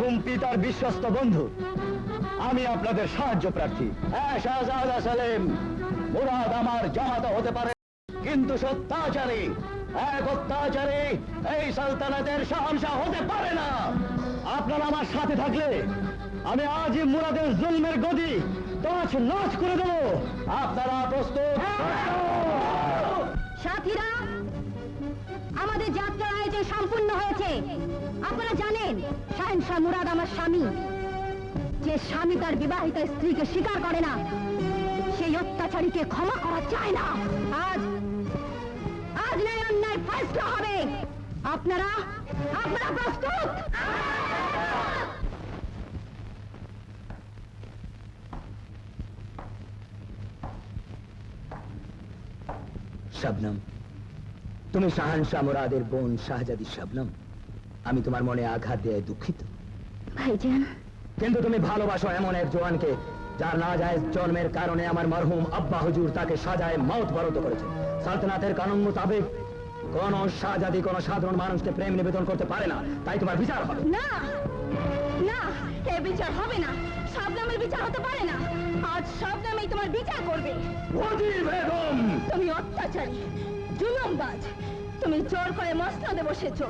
মরহুম পিতার বিশ্বস্ত বন্ধু, আমি আপনাদের সাহায্য প্রার্থী। শাহজাদা সেলিম, মুরাদ আমার জামাতা হতে পারে, কিন্তু সত্যাচারী, এক অত্যাচারী এই সালতানাতের শাহনশাহ হতে পারে না। আপনারা আমার সাথে থাকলে আমি আজই মুরাদের জুলমের গদি তছ নছ করে দেব। আপনারা প্রস্তুত? সাথীরা, আমাদের যাত্রার আয়োজন সম্পূর্ণ হয়েছে। আপনারা জানেন শাহেনশাহ মুরাদ আমার স্বামী। যে স্বামী তার বিবাহিত স্ত্রীকে স্বীকার করে না, সেই অত্যাচারীকে ক্ষমা করা চায় না। আজ ন্যায় অন্যায় ফয়সালা হবে। আপনারা প্রস্তুত? শবনম, তুমি শাহনশাহ মুরাদের বোন শাহজাদি শবনম। আমি তোমার মনে আঘাত দিয়ে দুঃখিত ভাইজান। কিন্তু তুমি ভালোবাসো এমন এক জওয়ানকে যার নাজায়েজ জন্মের কারণে আমার মরহুম আব্বা হুজুর তাকে সাজায় মওত বরত করেছে। সালতানাতের কানুন মোতাবেক কোন শাহজাদি কোন সাধারণ মানুষকে প্রেম নিবেদন করতে পারে না, তাই তোমার বিচার হবে। না না, এ বিচার হবে না। শবনমের বিচার হতে পারে না। আজ শবনমই তোমার বিচার করবে। বেগম, তুমি অত্যাচারী, জুলুমবাজ। তুমি জোর করে মসনদে বসেছো।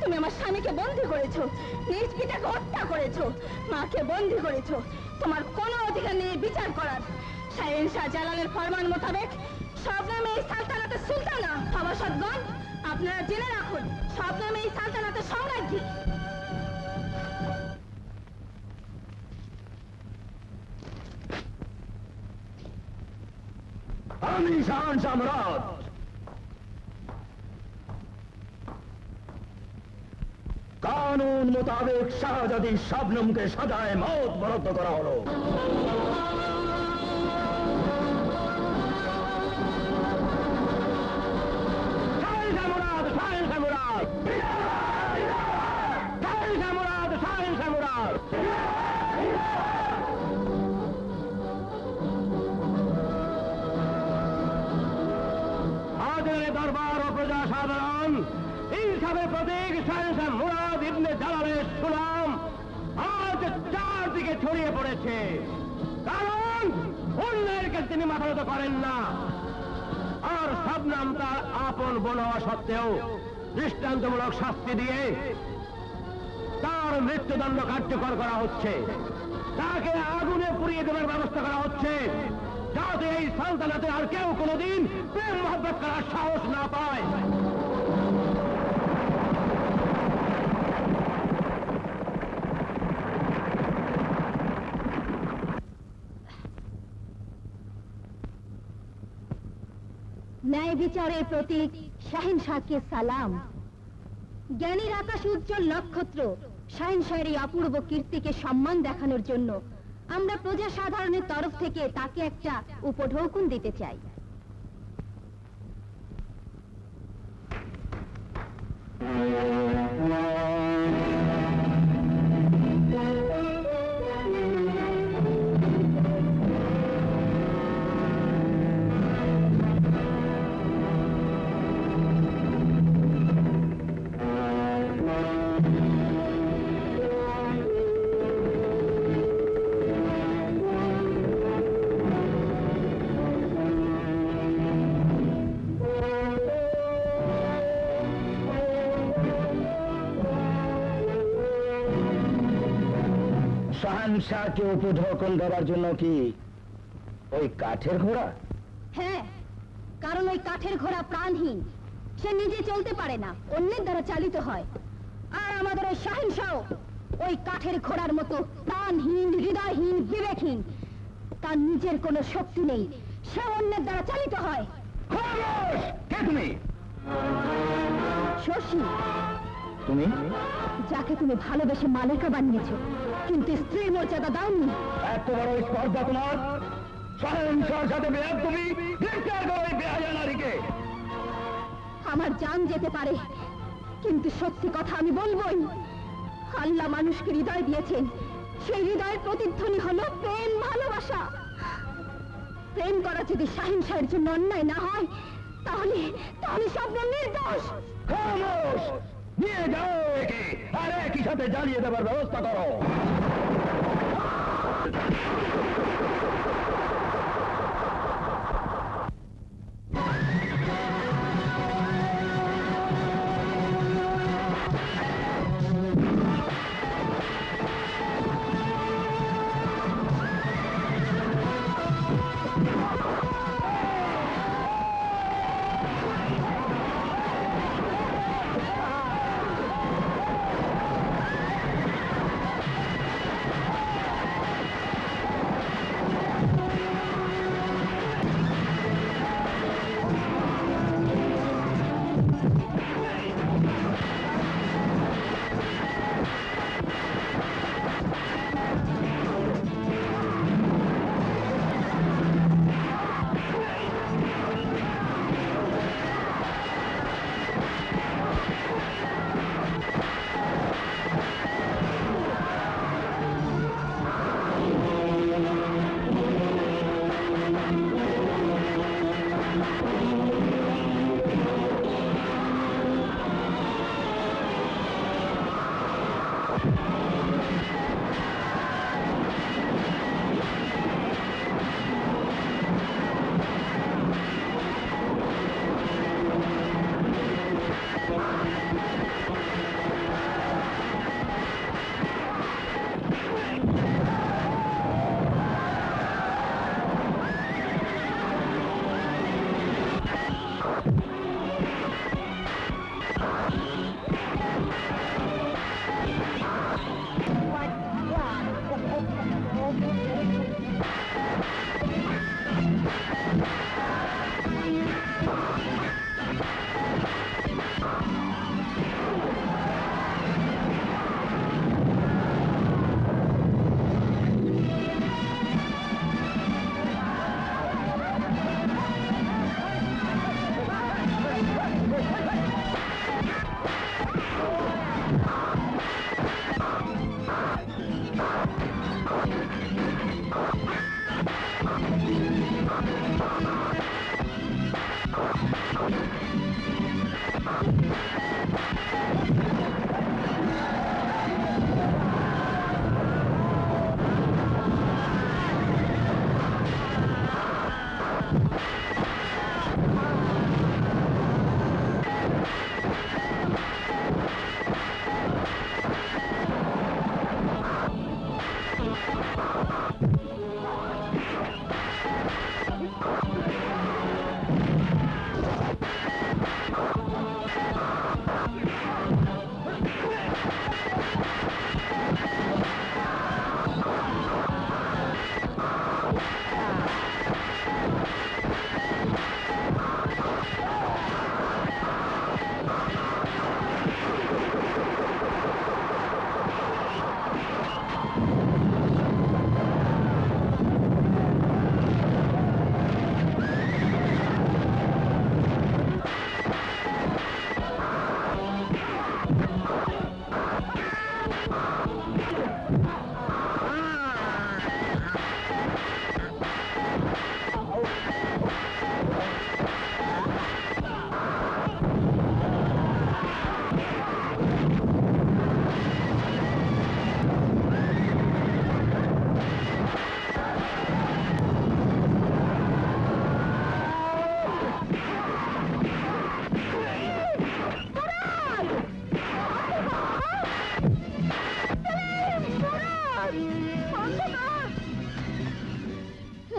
তুমি আমার স্বামীকে বন্দী করেছো, নিজ পিতাকে হত্যা করেছো, মাকে বন্দী করেছো। তোমার কোনো অধিকার নেই বিচার করার। শাহেনশাহ জালালের ফরমান মোতাবেক শবনম এই সালতানাতের সুলতানা। সভাসদগণ, আপনারা জেনে রাখুন, শবনম এই সালতানাতের সম্রাজ্ঞী। আমি শাহনশাহ মুরাদ কানুন মোতাবেক শাহজাদি শবনমকে সাজায় মওত বরাদ্দ করা হলো। দরবার ও প্রজা সাধারণ, ইনসাফের প্রতীক শাহেনশাহ মুরাদ ইবনে জালালের সুনাম আজ চারদিকে ছড়িয়ে পড়েছে। কারণ অন্যের কাছে তিনি মাথা নত করেন না। আর শবনম তার আপন বোন হওয়া সত্ত্বেও দৃষ্টান্তমূলক শাস্তি দিয়ে তার মৃত্যুদণ্ড কার্যকর করা হচ্ছে। তাকে আগুনে পুড়িয়ে দেওয়ার ব্যবস্থা করা হচ্ছে, যাতে এই সালতানাতে আর কেউ কোনোদিন প্রেম মহব্বত করার সাহস না পায়। ন্যায় বিচারের প্রতীক শাহেনশাহকে সালাম। জ্ঞানীর আকাশ উজ্জ্বল নক্ষত্র শাহেনশাহের এই অপূর্ব কীর্তিকে সম্মান দেখানোর জন্য আমরা প্রজা সাধারণের তরফ থেকে তাকে একটা উপঢৌকন দিতে চাই। শাহনশাহকে উপঢৌকন দেওয়ার জন্য কি ওই কাঠের ঘোড়া? হ্যাঁ, কারণ ওই কাঠের ঘোড়া প্রাণহীন। সে নিজে চলতে পারে না, অন্যের দ্বারা চালিত হয়। আর আমাদের ওই শাহেনশাহ ওই কাঠের ঘোড়ার মতো প্রাণহীন, হৃদয়হীন, বিবেকহীন। তার নিজের কোনো শক্তি নেই, সে অন্যের দ্বারা চালিত হয়। কে তুমি? শশী, তুমি যাকে তুমি ভালোবেসে মালিকা বানিয়েছ, কিন্তু স্ত্রীর মর্যাদা দাওনি। এত বড় স্পর্ধা তোমার? শাহেনশাহর সাথে তুমি গ্রেফতার করো এই বেহায়া নারীকে। আমার জান যেতে পারে, কিন্তু সত্যি কথা আমি বলবই। আল্লাহ মানুষকে হৃদয় দিয়েছেন, সেই হৃদয়ের প্রতিধ্বনি হলো প্রেম, ভালোবাসা। প্রেম করা যদি শাহেনশাহের জন্য অন্যায় না হয়, তাহলে তাহলে সব নির্দোষ। খামোশ! নিয়ে যাও একে, আর একই সাথে জ্বালিয়ে দেবার ব্যবস্থা করো।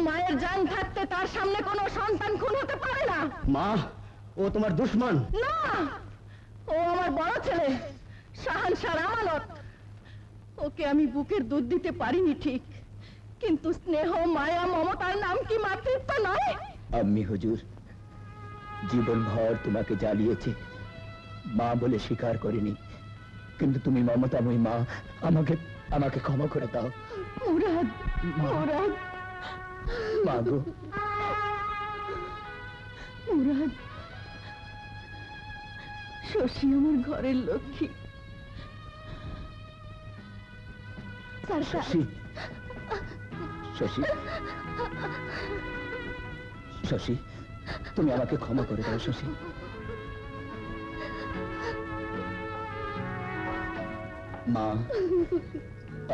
মায়ের জান থাকতে তার সামনে কোনো সন্তান খুন হতে পারে না। মা, ও তোমার দুশমন। না, ও আমার বড় ছেলে, শাহানশাহর আমানত। ওকে আমি বুকের দুধ দিতে পারিনি ঠিক, কিন্তু স্নেহ, মায়া, মমতার নাম কি মাতৃত্ব নয়? আম্মি হুজুর, জীবনভর তোমাকে জ্বালিয়েছে, মা বলে স্বীকার করিনি, কিন্তু তুমি মমতাময়ী মা, আমাকে আমাকে ক্ষমা করে দাও। মুরাদ, মুরাদ, মা গো, মুরাদ, শশী আমার ঘরের লক্ষ্মী। শশী, শশী, শশী, তুমি আমাকে ক্ষমা করে দাও শশী। মা,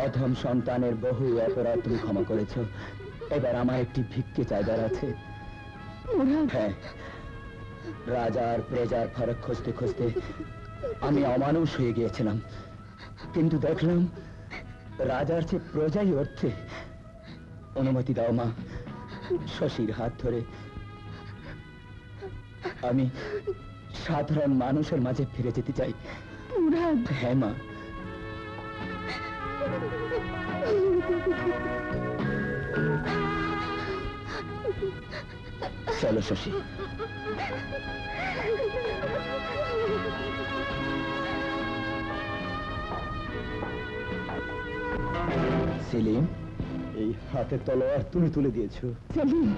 অধম সন্তানের বহু অপরাধ তুমি ক্ষমা করেছো। এবার আমার একটি ভিক্ষে চাইবার আছে। হ্যাঁ, রাজার প্রজার ফারাক খুঁজতে খুঁজতে আমি অমানুষ হয়ে গিয়েছিলাম, কিন্তু দেখলাম রাজার চেয়ে প্রজাই অর্থে। অনুমতি দাও মা, শশীর হাত ধরে আমি সাধারণ মানুষের মাঝে ফিরে যেতে চাই। হ্যাঁ মা। চলো শশী। সেলিম, এই হাতে তলোয়ার তুমি তুলে দিয়েছো। সেলিম,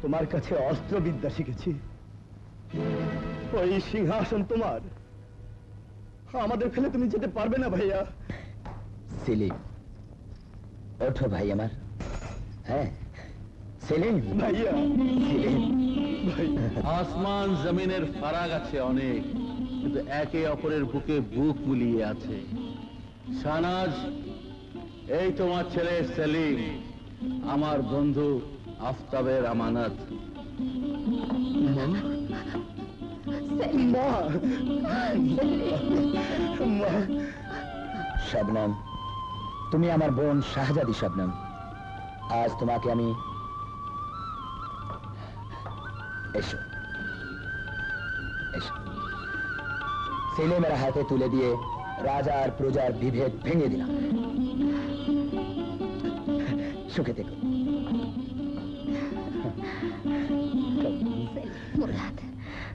তোমার কাছে অস্ত্রবিদ্যা শিখেছি। ওই সিংহাসন তোমার, আমাদের ফেলে তুমি যেতে পারবে না ভাইয়া। সেলিম, ওঠো ভাই আমার। হ্যাঁ সেলিম, ভাইয়া, সেলিম। আসমান জমিনের ফারাক আছে অনেক, কিন্তু একে অপরের বুকে বুক মিলিয়ে আছে। শাহনাজ, এই তোমার ছেলে সেলিম, আমার বন্ধু আফতাবের আমানত। মা, মা, শবনম, তুমি আমার বোন শাহজাদি শবনম। আজ তোমাকে আমি, এসো এসো, সেলিমের হাতে তুলে দিয়ে রাজার প্রজার বিভেদ ভেঙে দিলাম। সুখে থেকো।